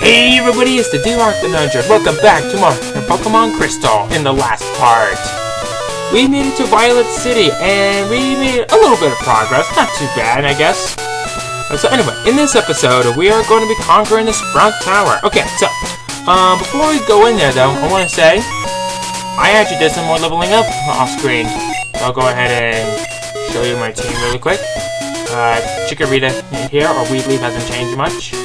Hey everybody, it's the D-Arc-the-Nudger. Welcome back to more Pokemon Crystal in the last part. We made it to Violet City, and we made a little bit of progress. Not too bad, I guess. So anyway, in this episode, we are going to be conquering the Sprout Tower. Okay, so, before we go in there though, I want to say, I actually did some more leveling up off-screen. So I'll go ahead and show you my team really quick. Chikorita here, or Weedleaf hasn't changed much.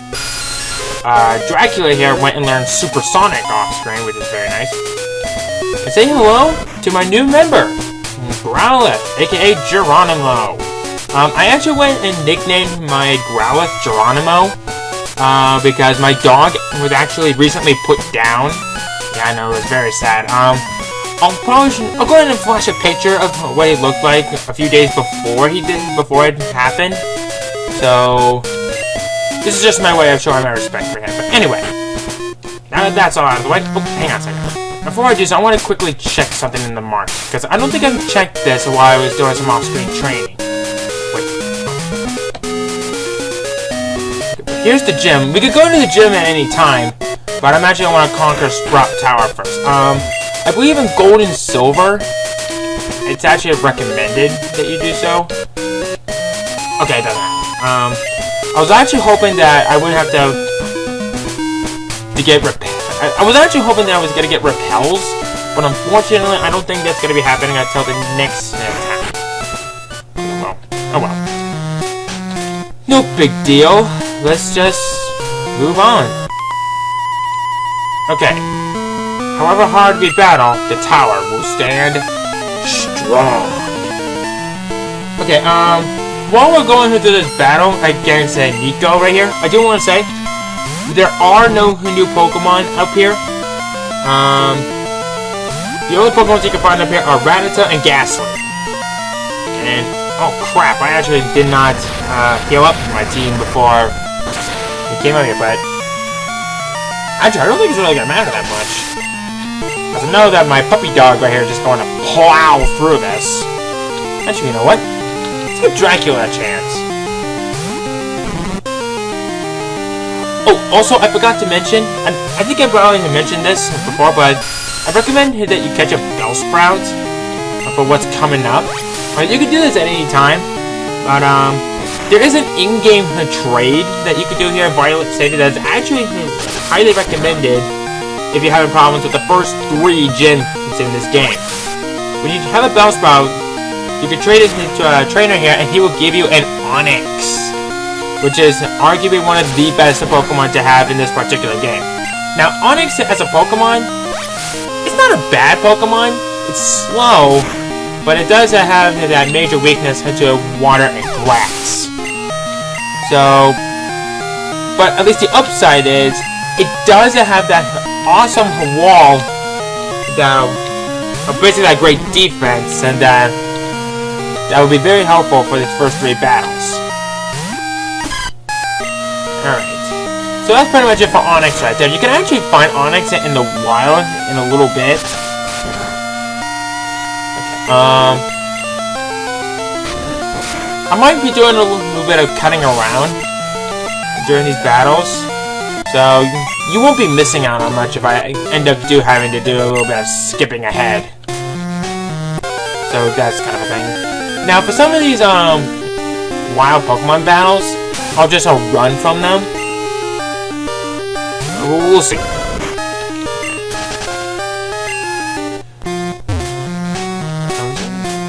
Dracula here went and learned Supersonic off-screen, which is very nice. And say hello to my new member, Growlithe, aka Geronimo. I actually went and nicknamed my Growlithe Geronimo, because my dog was actually recently put down. Yeah, I know, it was very sad. I'll go ahead and flash a picture of what he looked like a few days before it happened. So this is just my way of showing my respect for him. But anyway, now that that's all out of the way, oh, hang on a second. Before I do so, I want to quickly check something in the market, because I don't think I've checked this while I was doing some off-screen training. Wait. Here's the gym. We could go to the gym at any time, but I'm actually going to want to conquer Sprout Tower first. I believe in Gold and Silver, it's actually recommended that you do so. Okay, it doesn't matter. I was actually hoping that I wouldn't have to get I was actually hoping that I was gonna get repels, but unfortunately, I don't think that's gonna be happening until the next attack. Oh well. No big deal. Let's just move on. Okay. However hard we battle, the tower will stand strong. Okay. While we're going through this battle against Nico right here, I do want to say, there are no new Pokemon up here. The only Pokemon you can find up here are Rattata and Ghastly. And, oh crap, I actually did not heal up my team before we came up here, but actually, I don't think it's really going to matter that much. Because I know that my puppy dog right here is just going to plow through this. Actually, you know what? Give Dracula a chance. Oh, also, I forgot to mention, I think I probably mentioned this before, but I recommend that you catch a Bellsprout for what's coming up. You can do this at any time, but there is an in-game trade that you can do here in Violet City that's actually highly recommended if you're having problems with the first 3 gyms in this game. When you have a Bellsprout, you can trade it into a trainer here, and he will give you an Onix, which is arguably one of the best Pokemon to have in this particular game. Now, Onix as a Pokemon, it's not a bad Pokemon. It's slow, but it does have that major weakness to water and grass. So, but at least the upside is, it does have that awesome wall, basically that great defense, and that would be very helpful for these first 3 battles. Alright. So that's pretty much it for Onix right there. You can actually find Onix in the wild in a little bit. Okay. I might be doing a little bit of cutting around during these battles. So you won't be missing out on much if I end up having to do a little bit of skipping ahead. So that's kind of a thing. Now, for some of these wild Pokemon battles, I'll just run from them. We'll see.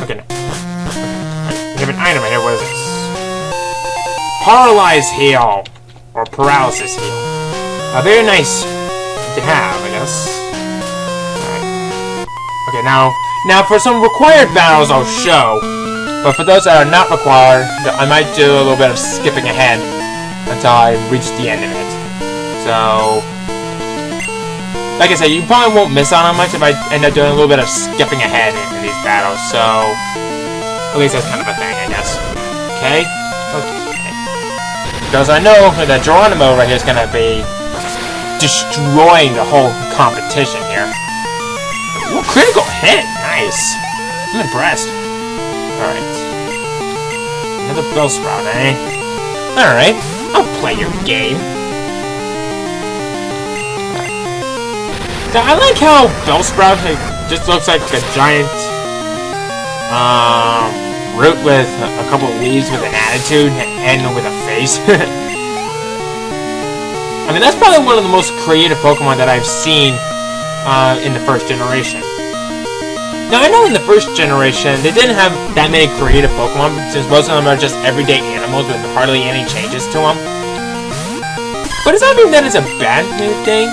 Okay, no. We have an item right here. What is this? Paralyze Heal, or Paralysis Heal. Very nice to have, I guess. Alright. Okay, now, Now, for some required battles, I'll show. But for those that are not required, I might do a little bit of skipping ahead until I reach the end of it. So, like I said, you probably won't miss out on much if I end up doing a little bit of skipping ahead in these battles. So, at least that's kind of a thing, I guess. Okay? Okay. Because I know that Geronimo right here is going to be destroying the whole competition here. Ooh, critical hit! Nice! I'm impressed. Alright. Another Bellsprout, eh? Alright. I'll play your game. Now, I like how Bellsprout just looks like a giant root with a couple of leaves with an attitude and with a face. I mean, that's probably one of the most creative Pokemon that I've seen in the first generation. Now, I know in the first generation, they didn't have that many creative Pokemon, since most of them are just everyday animals with hardly any changes to them. But does that mean that it's a bad thing?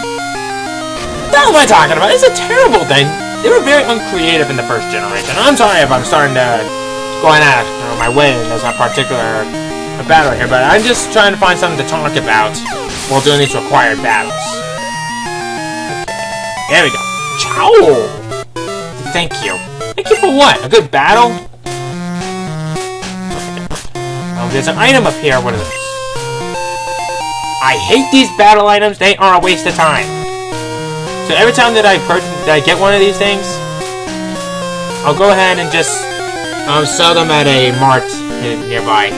What am I talking about? It's a terrible thing. They were very uncreative in the first generation. I'm sorry if I'm starting to go out of my way and there's not particular battle here, but I'm just trying to find something to talk about while doing these required battles. Okay. There we go. Chow! Thank you. Thank you for what? A good battle? Oh, there's an item up here. What is this? I hate these battle items. They are a waste of time. So every time that I get one of these things, I'll go ahead and just sell them at a mart nearby.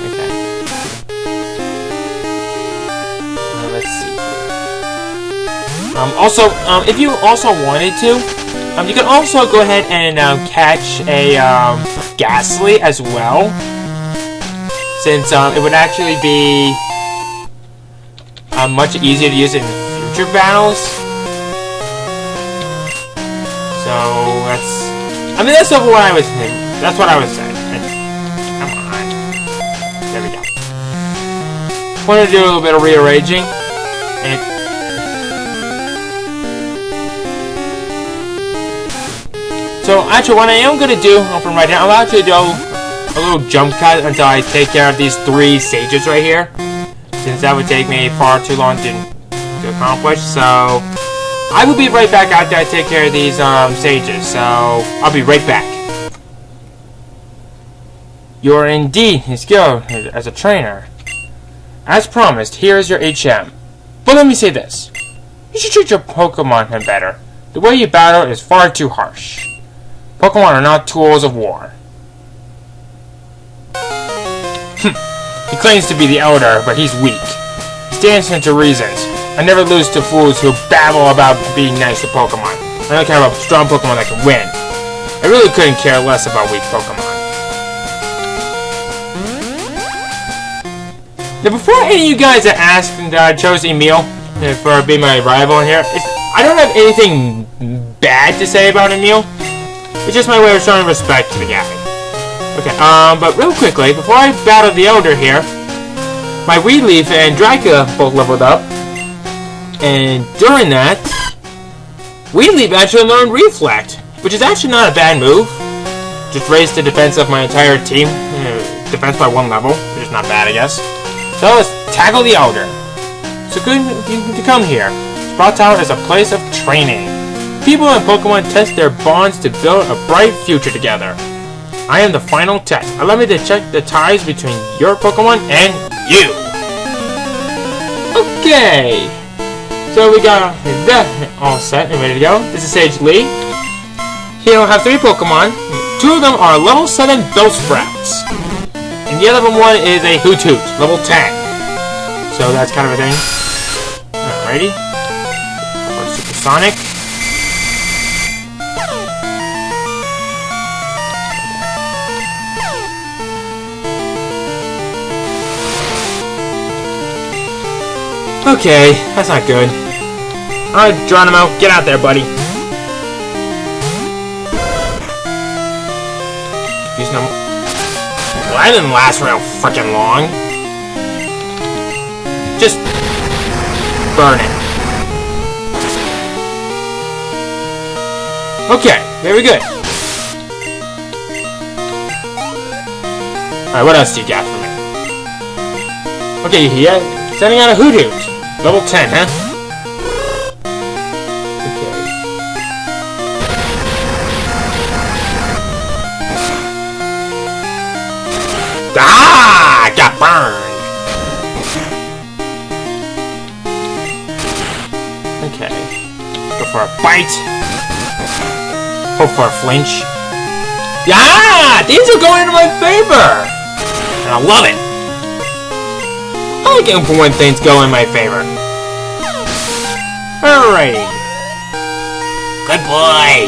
Okay. Let's see. Also, if you also wanted to, you can also go ahead and catch a Ghastly as well, since it would actually be much easier to use in future battles. So that's what I was thinking. That's what I was saying. Come on. There we go. Wanted to do a little bit of rearranging. So actually, what I am going to do from right now, I'll actually do a little jump cut until I take care of these 3 sages right here, since that would take me far too long to accomplish. So I will be right back after I take care of these sages. So I'll be right back. You are indeed skilled as a trainer. As promised, here is your HM. But let me say this: you should treat your Pokemon better. The way you battle is far too harsh. Pokemon are not tools of war. He claims to be the elder, but he's weak. He stands into reasons. I never lose to fools who babble about being nice to Pokemon. I don't care about strong Pokemon that can win. I really couldn't care less about weak Pokemon. Now, before any of you guys that asked and chose Emil for being my rival here, I don't have anything bad to say about Emil. It's just my way of showing respect to the guy. Okay, but real quickly, before I battle the Elder here, my Weedleaf and Dracula both leveled up. And during that, Weedleaf actually learned Reflect, which is actually not a bad move. Just raised the defense of my entire team. Defense by 1 level, which is not bad, I guess. So let's tackle the Elder. So good to come here. Sprout Tower is a place of training. People and Pokemon test their bonds to build a bright future together. I am the final test. Allow me to check the ties between your Pokemon and you. Okay. So we got that all set and ready to go. This is Sage Lee. He'll have 3 Pokemon. 2 of them are level 7 Bellsprouts. And the other one is a Hoothoot, level 10. So that's kind of a thing. Alrighty. For Supersonic. Okay, that's not good. Alright, Geronimo, get out there, buddy. Use no. Well, that didn't last real freaking long. Just burn it. Okay, very good. Alright, what else do you got for me? Okay, yeah, sending out a Hoot Hoot. Level 10, huh? Okay. Ah! Got burned! Okay. Go for a bite. Hope for a flinch. Yeah! These are going in my favor! And I love it! I like it when things go in my favor. Alrighty. Good boy!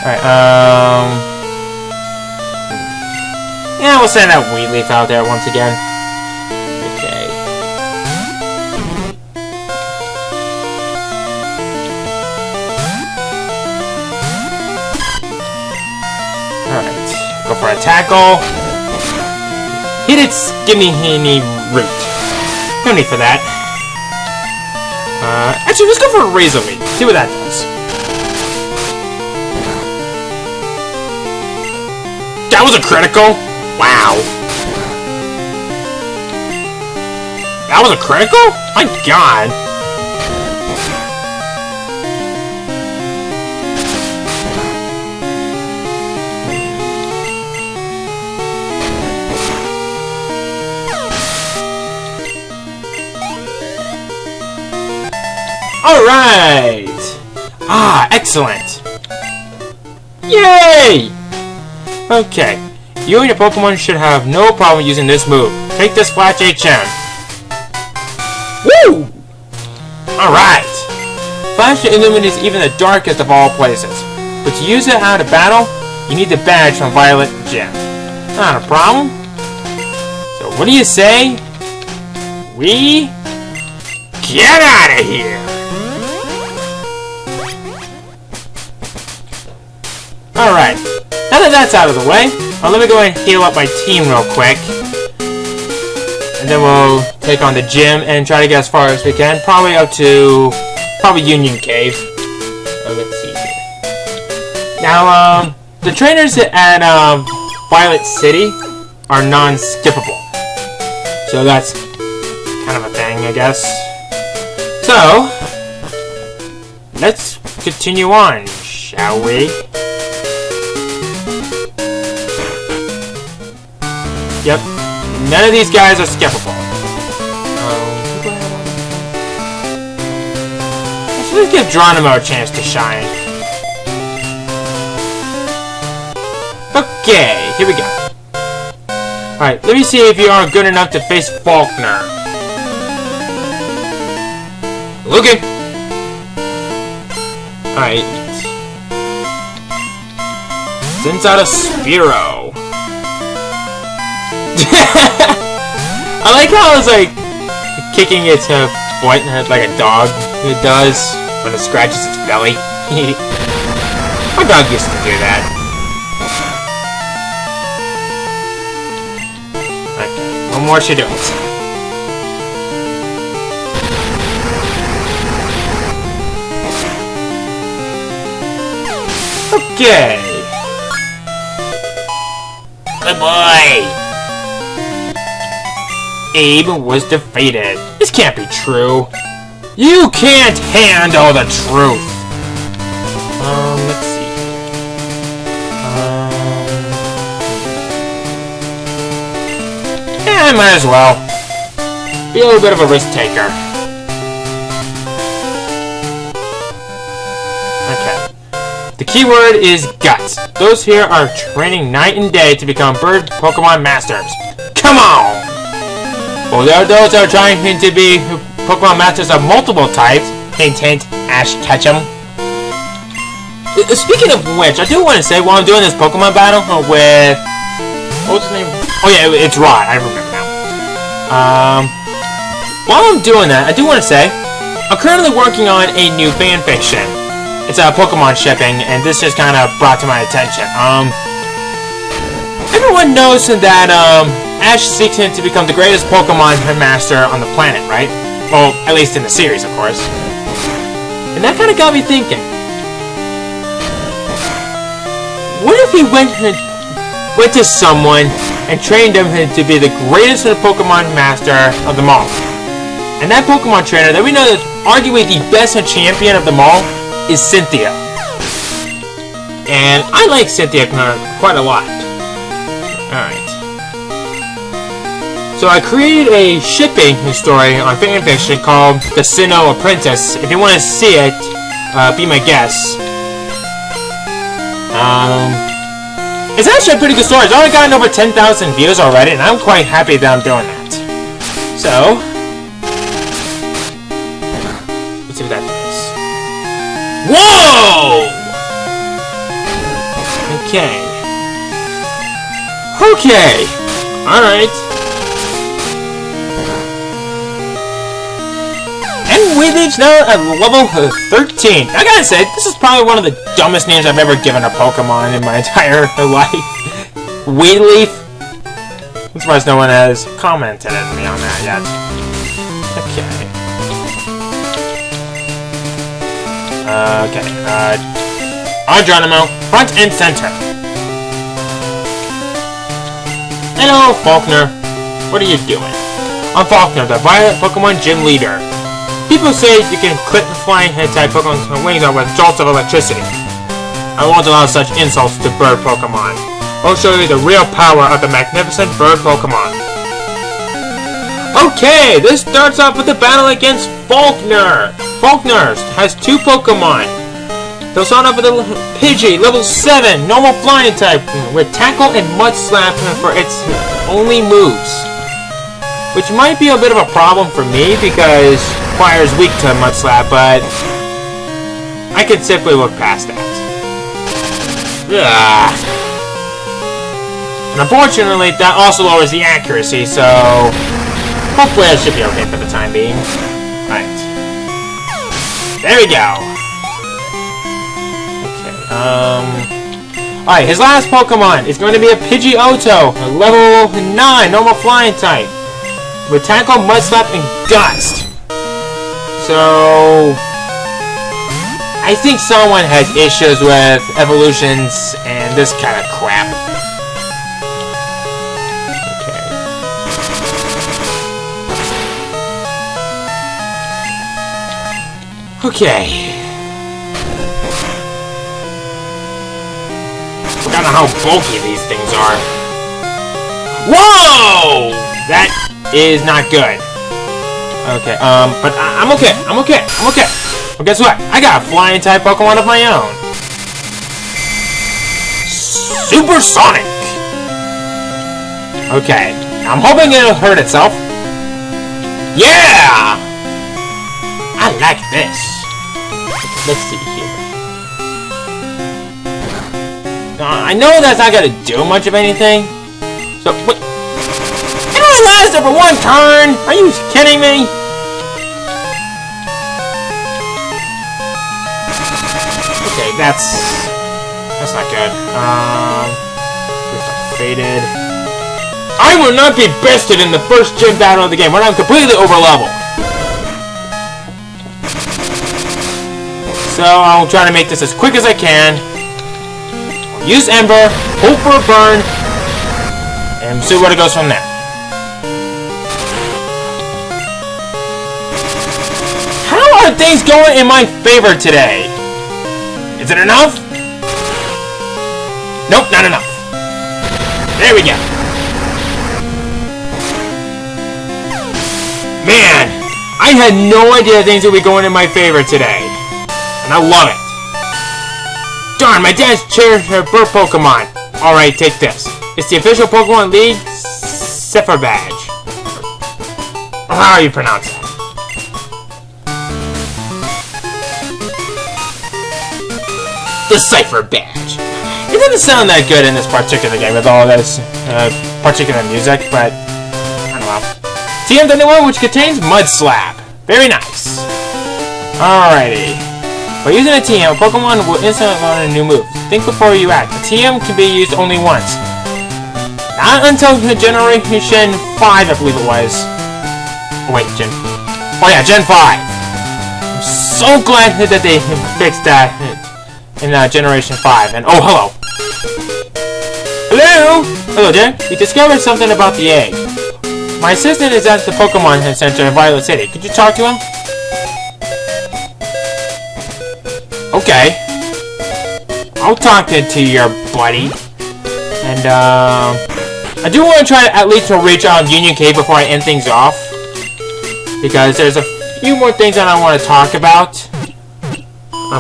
Alright, yeah, we'll send that Wheat Leaf out there once again. Okay. Alright. Go for a tackle. Hit its skinny root. No need for that. Actually, let's go for a Razor Leaf. See what that does. That was a critical? Wow. That was a critical? My god. Alright! Ah, excellent! Yay! Okay, you and your Pokemon should have no problem using this move. Take this Flash HM. Woo! Alright! Flash illuminates even the darkest of all places. But to use it out of battle, you need the badge from Violet Gym. Not a problem. So what do you say? We get out of here! Alright, now that that's out of the way, let me go ahead and heal up my team real quick. And then we'll take on the gym and try to get as far as we can. Probably up to, Union Cave. Let's see here. Now, the trainers at Violet City are non-skippable. So that's kind of a thing, I guess. So, let's continue on, shall we? Yep, none of these guys are skippable. Let's give Geronimo a chance to shine. Okay, here we go. Alright, let me see if you are good enough to face Faulkner. Looking! Alright. Sends out a Spearow. I like how it's like kicking its foot like a dog does when it scratches its belly. My dog used to do that. Okay, one more should do it. Okay. Good boy. Abe was defeated. This can't be true. You can't handle the truth. Let's see. Yeah, I might as well. Be a little bit of a risk taker. Okay. The keyword is guts. Those here are training night and day to become bird Pokemon masters. Come on! Well, there are those that are trying to be Pokemon Masters of multiple types. Hint, hint, Ash Ketchum. Speaking of which, I do want to say, while I'm doing this Pokemon battle with... What was his name? Oh yeah, it's Rod. I remember now. While I'm doing that, I do want to say, I'm currently working on a new fanfiction. It's a Pokemon shipping, and this just kind of brought to my attention. Everyone knows that, Ash seeks him to become the greatest Pokemon master on the planet, right? Well, at least in the series, of course. And that kind of got me thinking. what if he went to someone and trained him to be the greatest Pokemon master of them all? And that Pokemon trainer that we know is arguably the best champion of them all is Cynthia. And I like Cynthia quite a lot. Alright. So I created a shipping story on fanfiction called The Sinnoh Apprentice. If you want to see it, be my guest. It's actually a pretty good story. It's already gotten over 10,000 views already, and I'm quite happy that I'm doing that. So, let's see what that does. Whoa! Okay. Okay. Alright. And we reach now at level 13. I gotta say, this is probably one of the dumbest names I've ever given a Pokemon in my entire life. Weedleaf. I'm surprised no one has commented on me on that yet. Okay. Adrenamo, front and center. Hello, Faulkner. What are you doing? I'm Faulkner, the Violet Pokemon Gym Leader. People say you can clip the flying Hatai Pokemon's wings out with jolts of electricity. I won't allow such insults to bird Pokemon. I'll show you the real power of the magnificent bird Pokemon. Okay, this starts off with a battle against Faulkner. Faulkner has two Pokemon. They'll start off with a Pidgey, level 7, normal flying type, with Tackle and Mud Slap for its only moves. Which might be a bit of a problem for me because Fire is weak to Mud Slap, but I can simply look past that. Ugh. And unfortunately, that also lowers the accuracy, so hopefully I should be okay for the time being. Right. There we go. Alright, his last Pokemon is going to be a Pidgeotto, level 9, normal flying type, with Tackle, Mud Slap, and Gust. So, I think someone has issues with evolutions and this kind of crap. Okay. Forgot how bulky these things are. Whoa! That is not good. Okay, but I'm okay. I'm okay. Well, guess what? I got a flying type Pokemon of my own. Supersonic! Okay, I'm hoping it'll hurt itself. Yeah! I like this. Let's see here. I know that's not gonna do much of anything. So, wait. It only lasted for one turn! Are you kidding me? Okay, that's not good. Faded. I will not be bested in the first gym battle of the game when I'm completely over leveled. So I'll try to make this as quick as I can. Use Ember, hope for a burn, and see where it goes from there. How are things going in my favor today? Is it enough? Nope, not enough. There we go. Man, I had no idea things would be going in my favor today. And I love it. Darn, my dad's cherished her bird Pokemon. Alright, take this. It's the official Pokemon League Cipher Badge. How do you pronounce it? The Cipher Badge. It doesn't sound that good in this particular game with all this particular music, but I don't know. TM21, which contains Mud Slap. Very nice. Alrighty. By using a TM, a Pokemon will instantly learn a new move. Think before you act. A TM can be used only once. Not until Generation 5, I believe it was. Oh, wait, Gen 5. I'm so glad that they fixed that in Generation 5. And, oh, hello. Hello? Hello there. We discovered something about the egg. My assistant is at the Pokemon Center in Violet City. Could you talk to him? Okay. I'll talk to your buddy. And, I do want to try at least to reach Union Cave before I end things off. Because there's a few more things that I want to talk about.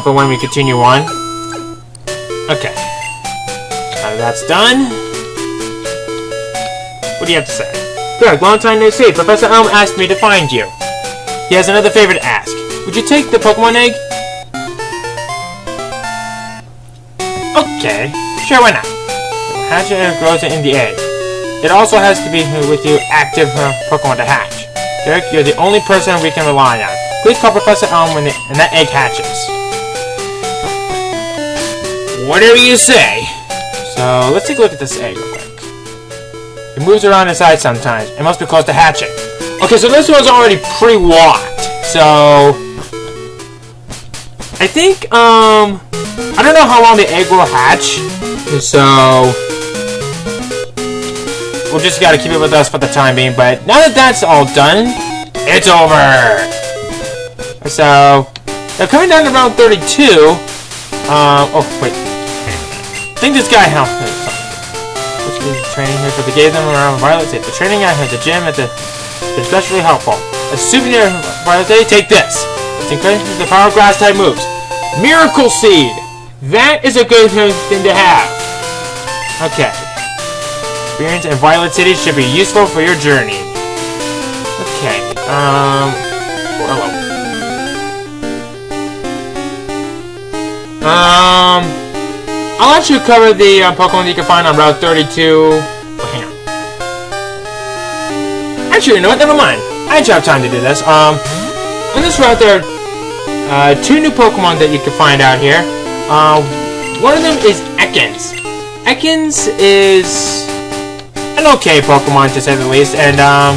For when we continue on. Okay. Now that's done. What do you have to say? Good, long time no see. Professor Elm asked me to find you. He has another favor to ask. Would you take the Pokemon egg? Okay, sure, why not? Hatch it grows in the egg. It also has to be with you active Pokemon to hatch. Derek, you're the only person we can rely on. Please call Professor Elm when that egg hatches. Whatever you say. So, let's take a look at this egg real quick. It moves around inside sometimes. It must be close to hatching. Okay, so this one's already pre-locked. So, I think, I don't know how long the egg will hatch. So, we'll just gotta keep it with us for the time being. But now that that's all done, it's over. So, they're coming down to round 32. Oh, wait. I think this guy helped me. Training here for the game them around Violet City. The training at the gym is especially helpful. A souvenir of Violet City, take this. It's incredible the power grass type moves. Miracle Seed! That is a good thing to have. Okay. Experience in Violet City should be useful for your journey. Okay. Hello. I'll actually cover the Pokemon that you can find on Route 32. Oh, hang on. Actually, you know what? Never mind. I actually have time to do this. On this route, there are 2 new Pokemon that you can find out here. One of them is Ekans. Ekans is an okay Pokemon, to say the least. And, I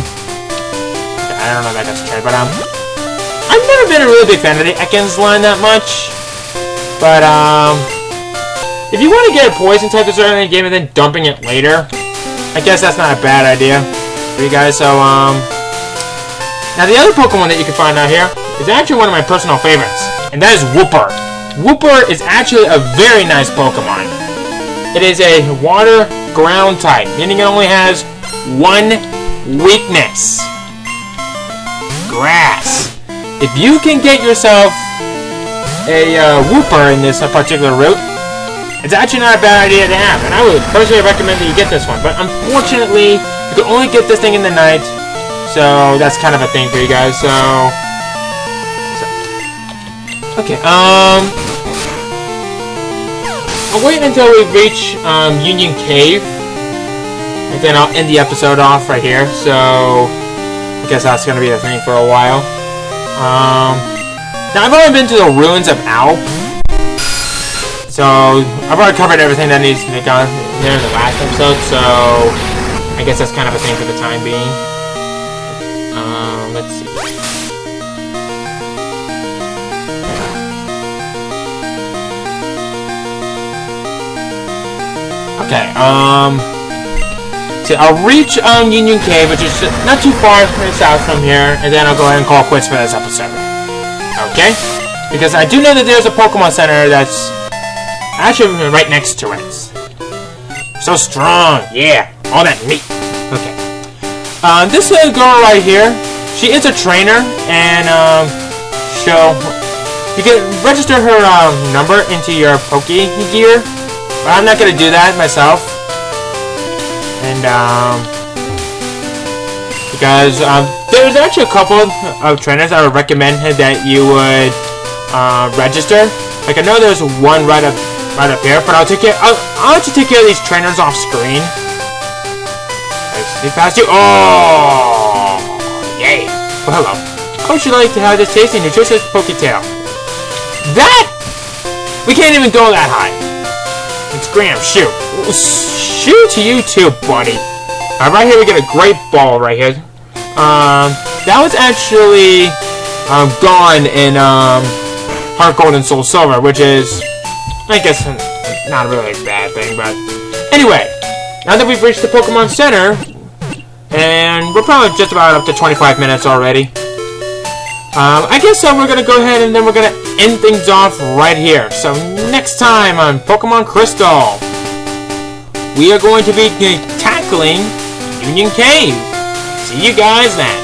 don't know if that's okay, but, I've never been a really big fan of the Ekans line that much. But, if you want to get a poison type to start in the game and then dumping it later, I guess that's not a bad idea for you guys. So, now the other Pokemon that you can find out here is actually one of my personal favorites, and that is Wooper. Wooper is actually a very nice Pokemon. It is a water ground type, meaning it only has one weakness. Grass. If you can get yourself a Wooper in this particular route, it's actually not a bad idea to have, and I would personally recommend that you get this one. But unfortunately, you can only get this thing in the night, so that's kind of a thing for you guys. So okay. I'll wait until we reach Union Cave, and then I'll end the episode off right here. So I guess that's gonna be a thing for a while. Now I've only been to the ruins of Alp. So, I've already covered everything that needs to be done there in the last episode, so I guess that's kind of a thing for the time being. Let's see. Okay, so I'll reach Union Cave, which is not too far south from here, and then I'll go ahead and call quits for this episode. Okay? Because I do know that there's a Pokemon Center that's actually right next to it. So strong, yeah. All that meat. Okay. This little girl right here, she is a trainer, and you can register her number into your Pokegear, but I'm not gonna do that myself. And because there's actually a couple of trainers I would recommend that you would register. Like I know there's one right up here, but I'll let you take care of these trainers off screen. I see past you. Oh, yay! Well, hello. How would you like to have this tasty, nutritious Poketail? That we can't even go that high. It's Graham. Shoot, shoot to you too, buddy. Right here we get a great ball right here. That was actually gone in Heart Gold and Soul Silver, which is, I guess, not really a bad thing, but... Anyway, now that we've reached the Pokemon Center, and we're probably just about up to 25 minutes already, I guess we're going to go ahead and then we're going to end things off right here. So next time on Pokemon Crystal, we are going to be tackling Union Cave. See you guys then.